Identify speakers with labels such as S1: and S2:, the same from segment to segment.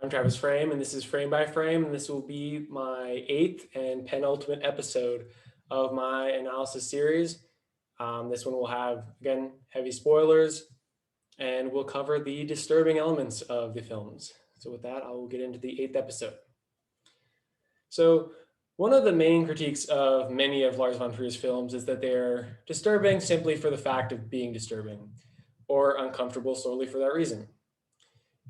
S1: I'm Travis Frame, and this is Frame by Frame, and this will be my eighth and penultimate episode of my analysis series. This one will have, again, heavy spoilers, and we'll cover the disturbing elements of the films. So, with that, I will get into the eighth episode. So, one of the main critiques of many of Lars von Trier's films is that they're disturbing simply for the fact of being disturbing, or uncomfortable solely for that reason.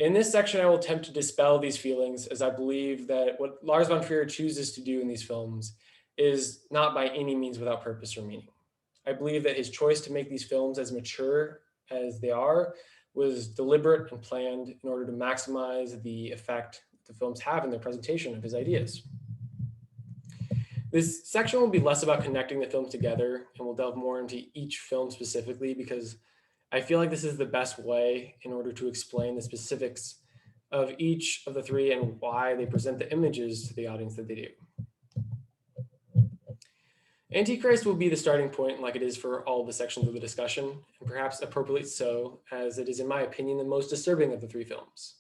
S1: In this section, I will attempt to dispel these feelings as I believe that what Lars von Trier chooses to do in these films is not by any means without purpose or meaning. I believe that his choice to make these films as mature as they are was deliberate and planned in order to maximize the effect the films have in their presentation of his ideas. This section will be less about connecting the films together and we'll delve more into each film specifically because I feel like this is the best way in order to explain the specifics of each of the three and why they present the images to the audience that they do. Antichrist will be the starting point like it is for all the sections of the discussion, and perhaps appropriately so, as it is, in my opinion, the most disturbing of the three films.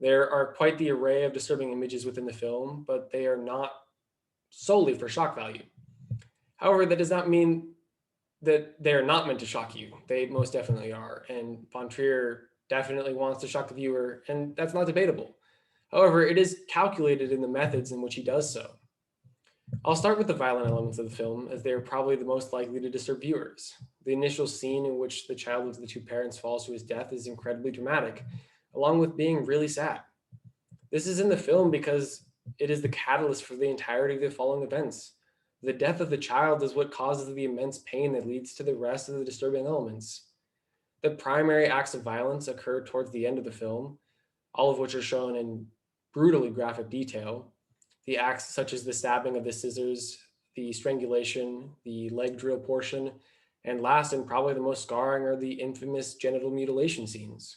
S1: There are quite the array of disturbing images within the film, but they are not solely for shock value. However, that does not mean that they're not meant to shock you. They most definitely are. And von Trier definitely wants to shock the viewer, and that's not debatable. However, it is calculated in the methods in which he does so. I'll start with the violent elements of the film, as they are probably the most likely to disturb viewers. The initial scene in which the child of the two parents falls to his death is incredibly dramatic, along with being really sad. This is in the film because it is the catalyst for the entirety of the following events. The death of the child is what causes the immense pain that leads to the rest of the disturbing elements. The primary acts of violence occur towards the end of the film, all of which are shown in brutally graphic detail. The acts such as the stabbing of the scissors, the strangulation, the leg drill portion, and last and probably the most scarring are the infamous genital mutilation scenes.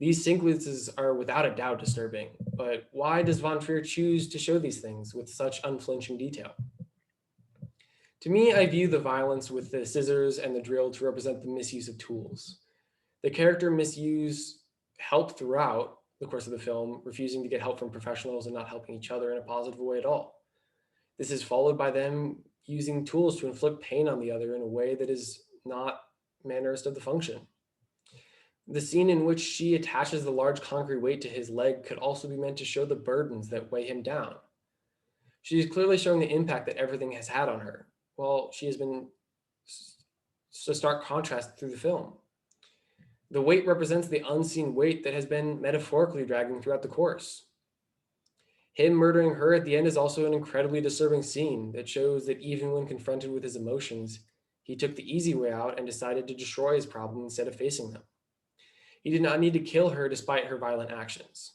S1: These sequences are without a doubt disturbing, but why does von Trier choose to show these things with such unflinching detail? To me, I view the violence with the scissors and the drill to represent the misuse of tools. The character misuse help throughout the course of the film, refusing to get help from professionals and not helping each other in a positive way at all. This is followed by them using tools to inflict pain on the other in a way that is not mannerist of the function. The scene in which she attaches the large concrete weight to his leg could also be meant to show the burdens that weigh him down. She is clearly showing the impact that everything has had on her, while she has been a stark contrast through the film. The weight represents the unseen weight that has been metaphorically dragging throughout the course. Him murdering her at the end is also an incredibly disturbing scene that shows that even when confronted with his emotions, he took the easy way out and decided to destroy his problem instead of facing them. He did not need to kill her despite her violent actions.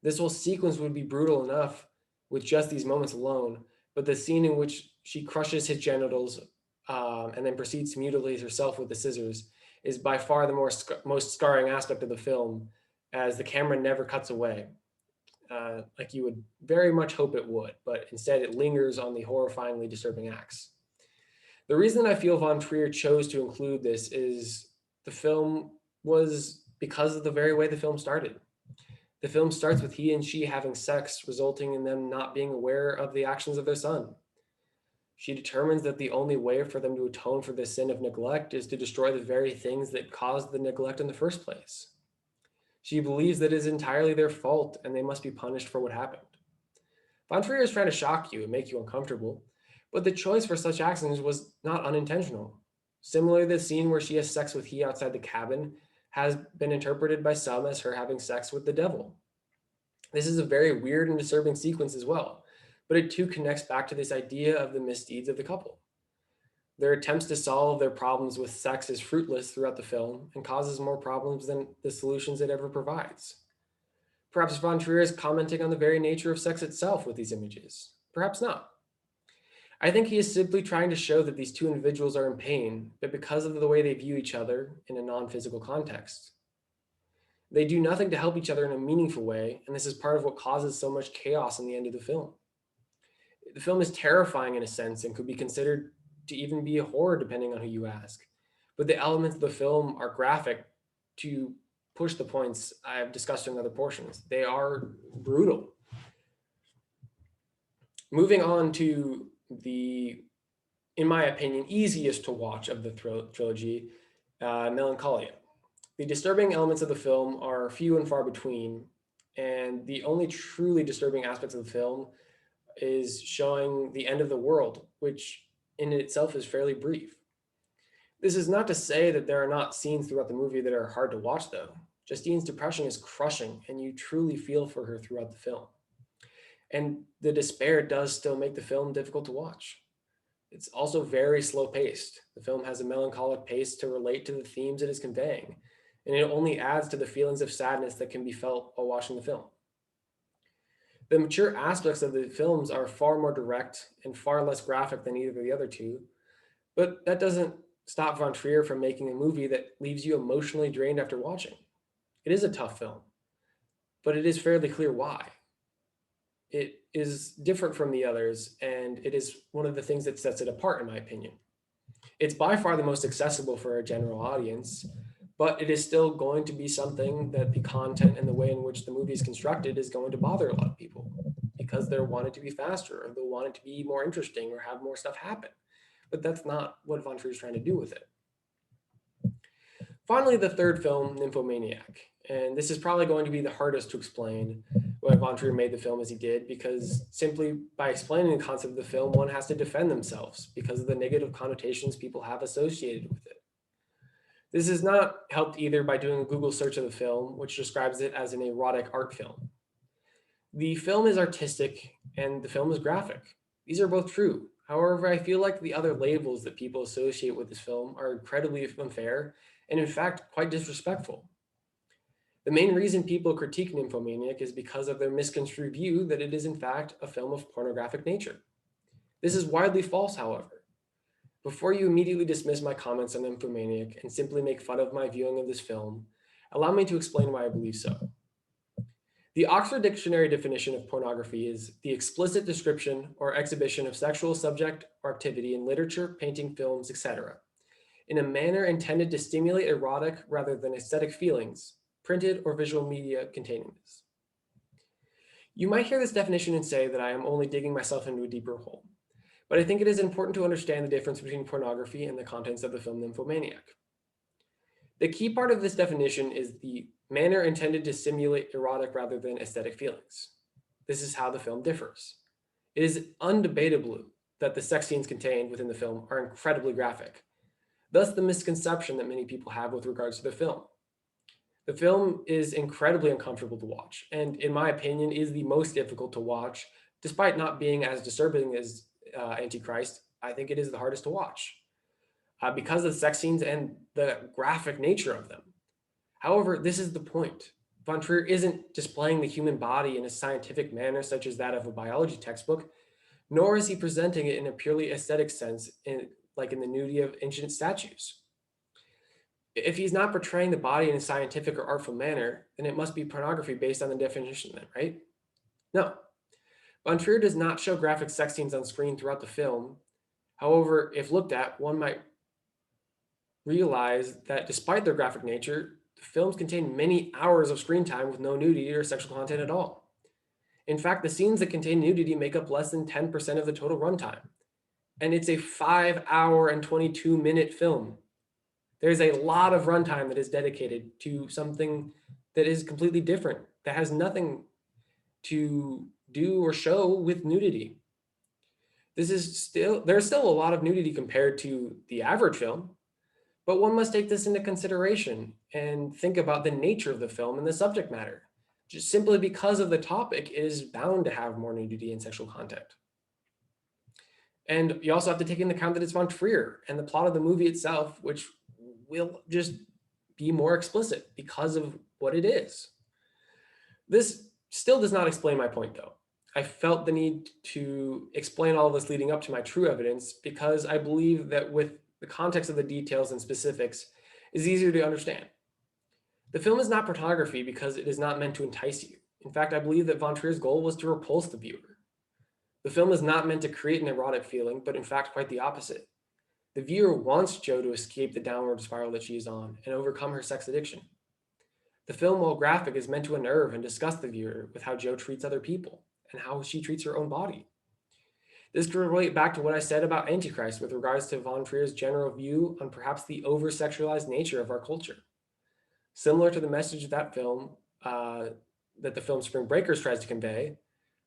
S1: This whole sequence would be brutal enough with just these moments alone, but the scene in which she crushes his genitals and then proceeds to mutilate herself with the scissors is by far the most scarring aspect of the film, as the camera never cuts away, like you would very much hope it would, but instead it lingers on the horrifyingly disturbing acts. The reason I feel von Trier chose to include this is the film was because of the very way the film started. The film starts with he and she having sex, resulting in them not being aware of the actions of their son. She determines that the only way for them to atone for the sin of neglect is to destroy the very things that caused the neglect in the first place. She believes that it is entirely their fault and they must be punished for what happened. Von Trier is trying to shock you and make you uncomfortable, but the choice for such actions was not unintentional. Similarly, the scene where she has sex with he outside the cabin has been interpreted by some as her having sex with the devil. This is a very weird and disturbing sequence as well, but it too connects back to this idea of the misdeeds of the couple. Their attempts to solve their problems with sex is fruitless throughout the film and causes more problems than the solutions it ever provides. Perhaps von Trier is commenting on the very nature of sex itself with these images. Perhaps not. I think he is simply trying to show that these two individuals are in pain, but because of the way they view each other in a non-physical context. They do nothing to help each other in a meaningful way, and this is part of what causes so much chaos in the end of the film. The film is terrifying in a sense and could be considered to even be a horror depending on who you ask. But the elements of the film are graphic to push the points I've discussed in other portions. They are brutal. Moving on to the, in my opinion, easiest to watch of the trilogy, Melancholia. The disturbing elements of the film are few and far between, and the only truly disturbing aspects of the film is showing the end of the world, which in itself is fairly brief. This is not to say that there are not scenes throughout the movie that are hard to watch, though. Justine's depression is crushing, and you truly feel for her throughout the film. And the despair does still make the film difficult to watch. It's also very slow paced. The film has a melancholic pace to relate to the themes it is conveying, and it only adds to the feelings of sadness that can be felt while watching the film. The mature aspects of the films are far more direct and far less graphic than either of the other two, but that doesn't stop von Trier from making a movie that leaves you emotionally drained after watching. It is a tough film, but it is fairly clear why. It is different from the others, and it is one of the things that sets it apart, in my opinion. It's by far the most accessible for a general audience, but it is still going to be something that the content and the way in which the movie is constructed is going to bother a lot of people because they'll want it to be faster, or they'll want it to be more interesting, or have more stuff happen. But that's not what von Trier is trying to do with it. Finally, the third film, Nymphomaniac. And this is probably going to be the hardest to explain why von Trier made the film as he did, because simply by explaining the concept of the film, one has to defend themselves because of the negative connotations people have associated with it. This is not helped either by doing a Google search of the film, which describes it as an erotic art film. The film is artistic and the film is graphic. These are both true. However, I feel like the other labels that people associate with this film are incredibly unfair and in fact quite disrespectful. The main reason people critique Nymphomaniac is because of their misconstrued view that it is in fact a film of pornographic nature. This is widely false, however. Before you immediately dismiss my comments on Nymphomaniac and simply make fun of my viewing of this film, allow me to explain why I believe so. The Oxford Dictionary definition of pornography is the explicit description or exhibition of sexual subject or activity in literature, painting, films, etc., in a manner intended to stimulate erotic rather than aesthetic feelings, printed or visual media containing this. You might hear this definition and say that I am only digging myself into a deeper hole, but I think it is important to understand the difference between pornography and the contents of the film Nymphomaniac. The key part of this definition is the manner intended to simulate erotic rather than aesthetic feelings. This is how the film differs. It is undebatable that the sex scenes contained within the film are incredibly graphic, thus the misconception that many people have with regards to the film. The film is incredibly uncomfortable to watch, and in my opinion, is the most difficult to watch, despite not being as disturbing as Antichrist. I think it is the hardest to watch because of the sex scenes and the graphic nature of them. However, this is the point. Von Trier isn't displaying the human body in a scientific manner such as that of a biology textbook, nor is he presenting it in a purely aesthetic sense, like in the nudity of ancient statues. If he's not portraying the body in a scientific or artful manner, then it must be pornography based on the definition then, right? No. Von Trier does not show graphic sex scenes on screen throughout the film. However, if looked at, one might realize that despite their graphic nature, the films contain many hours of screen time with no nudity or sexual content at all. In fact, the scenes that contain nudity make up less than 10% of the total runtime. And it's a 5-hour and 22-minute film. There's a lot of runtime that is dedicated to something that is completely different, that has nothing to do or show with nudity. There's still a lot of nudity compared to the average film, but one must take this into consideration and think about the nature of the film and the subject matter. Just simply because of the topic, it is bound to have more nudity and sexual content. And you also have to take into account that it's von Trier and the plot of the movie itself, which will just be more explicit because of what it is. This still does not explain my point, though. I felt the need to explain all this leading up to my true evidence because I believe that with the context of the details and specifics is easier to understand. The film is not pornography because it is not meant to entice you. In fact, I believe that von Trier's goal was to repulse the viewer. The film is not meant to create an erotic feeling, but in fact quite the opposite. The viewer wants Jo to escape the downward spiral that she is on and overcome her sex addiction. The film, while graphic, is meant to unnerve and disgust the viewer with how Jo treats other people and how she treats her own body. This can relate back to what I said about Antichrist with regards to von Trier's general view on perhaps the over-sexualized nature of our culture. Similar to the message of that film that the film Spring Breakers tries to convey,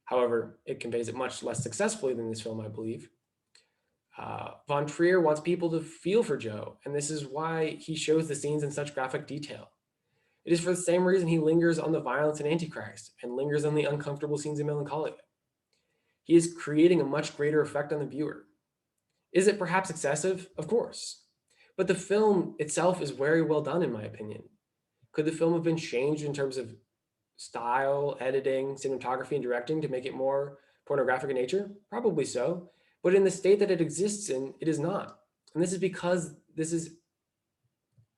S1: however, it conveys it much less successfully than this film, I believe. Von Trier wants people to feel for Jo, and this is why he shows the scenes in such graphic detail. It is for the same reason he lingers on the violence in Antichrist and lingers on the uncomfortable scenes in Melancholia. He is creating a much greater effect on the viewer. Is it perhaps excessive? Of course. But the film itself is very well done, in my opinion. Could the film have been changed in terms of style, editing, cinematography, and directing to make it more pornographic in nature? Probably so. But in the state that it exists in, it is not. And this is because this is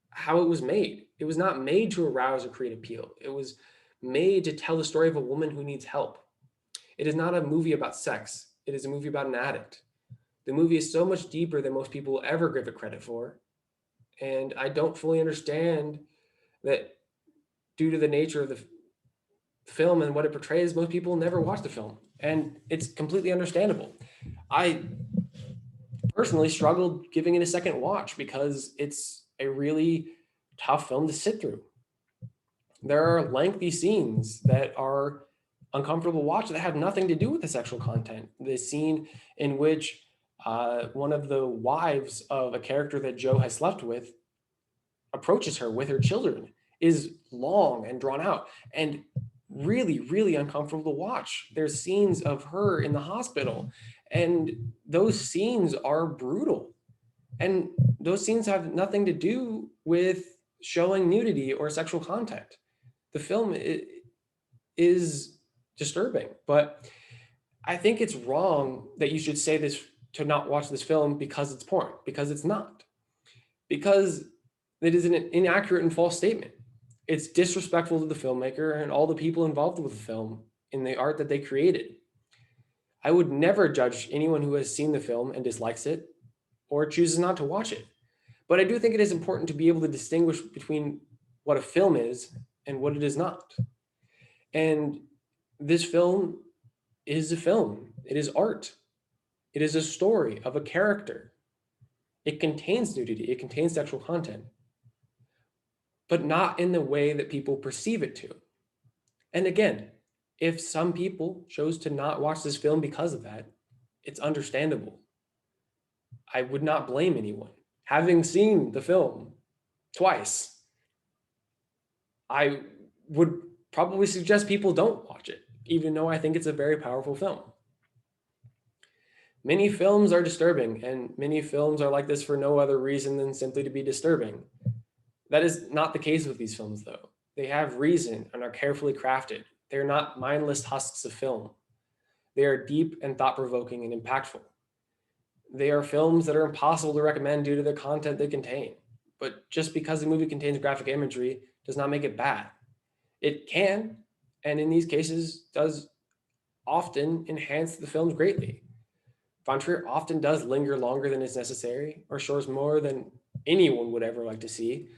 S1: how it was made. It was not made to arouse or create appeal. It was made to tell the story of a woman who needs help. It is not a movie about sex. It is a movie about an addict. The movie is so much deeper than most people will ever give it credit for. And I don't fully understand that due to the nature of the film and what it portrays, most people never watch the film. And it's completely understandable. I personally struggled giving it a second watch because it's a really tough film to sit through. There are lengthy scenes that are uncomfortable to watch that have nothing to do with the sexual content. The scene in which one of the wives of a character that Jo has slept with approaches her with her children is long and drawn out and really, really uncomfortable to watch. There's scenes of her in the hospital, and those scenes are brutal. And those scenes have nothing to do with showing nudity or sexual content. The film is disturbing, but I think it's wrong that you should say this to not watch this film because it's porn, because it's not. Because it is an inaccurate and false statement. It's disrespectful to the filmmaker and all the people involved with the film in the art that they created. I would never judge anyone who has seen the film and dislikes it or chooses not to watch it. But I do think it is important to be able to distinguish between what a film is and what it is not. And this film is a film. It is art. It is a story of a character. It contains nudity. It contains sexual content, but not in the way that people perceive it to. And again, if some people chose to not watch this film because of that, it's understandable. I would not blame anyone. Having seen the film twice, I would probably suggest people don't watch it, even though I think it's a very powerful film. Many films are disturbing, and many films are like this for no other reason than simply to be disturbing. That is not the case with these films, though. They have reason and are carefully crafted. They're not mindless husks of film. They are deep and thought-provoking and impactful. They are films that are impossible to recommend due to the content they contain. But just because the movie contains graphic imagery does not make it bad. It can, and in these cases, does often enhance the films greatly. Von Trier often does linger longer than is necessary or shows more than anyone would ever like to see,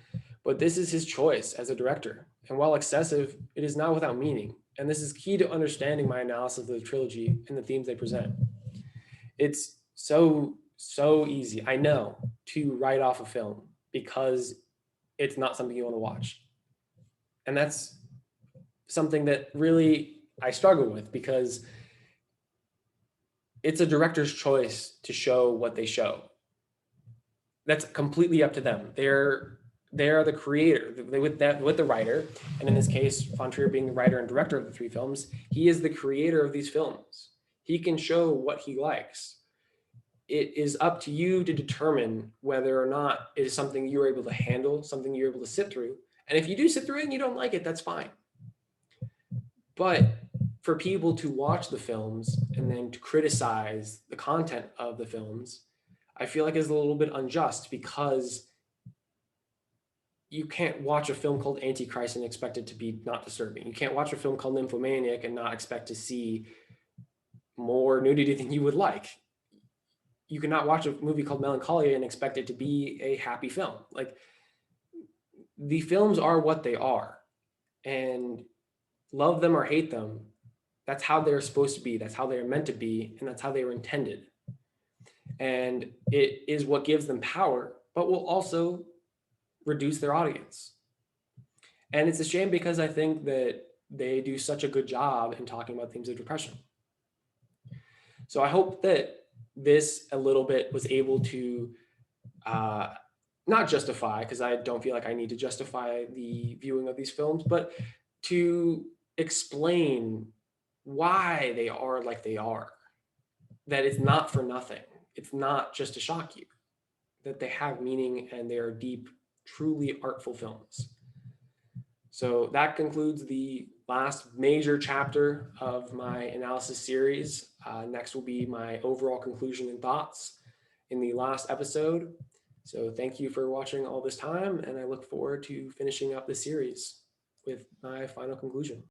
S1: but this is his choice as a director. And while excessive, it is not without meaning. And this is key to understanding my analysis of the trilogy and the themes they present. It's so easy, I know, to write off a film because it's not something you want to watch. And that's something that really I struggle with because it's a director's choice to show what they show. That's completely up to them. They are the creator with the writer, and in this case, Von Trier being the writer and director of the three films, he is the creator of these films. He can show what he likes. It is up to you to determine whether or not it is something you're able to handle, something you're able to sit through. And if you do sit through it and you don't like it, that's fine. But for people to watch the films and then to criticize the content of the films, I feel like is a little bit unjust because you can't watch a film called Antichrist and expect it to be not disturbing. You can't watch a film called Nymphomaniac and not expect to see more nudity than you would like. You cannot watch a movie called Melancholia and expect it to be a happy film. Like, the films are what they are. And love them or hate them, that's how they're supposed to be. That's how they're meant to be. And that's how they were intended. And it is what gives them power, but will also reduce their audience. And it's a shame because I think that they do such a good job in talking about themes of depression. So I hope that this a little bit was able to not justify, because I don't feel like I need to justify the viewing of these films, but to explain why they are like they are. That it's not for nothing. It's not just to shock you. That they have meaning and they are deep, truly artful films. So that concludes the last major chapter of my analysis series. Next will be my overall conclusion and thoughts in the last episode. So thank you for watching all this time, and I look forward to finishing up the series with my final conclusion.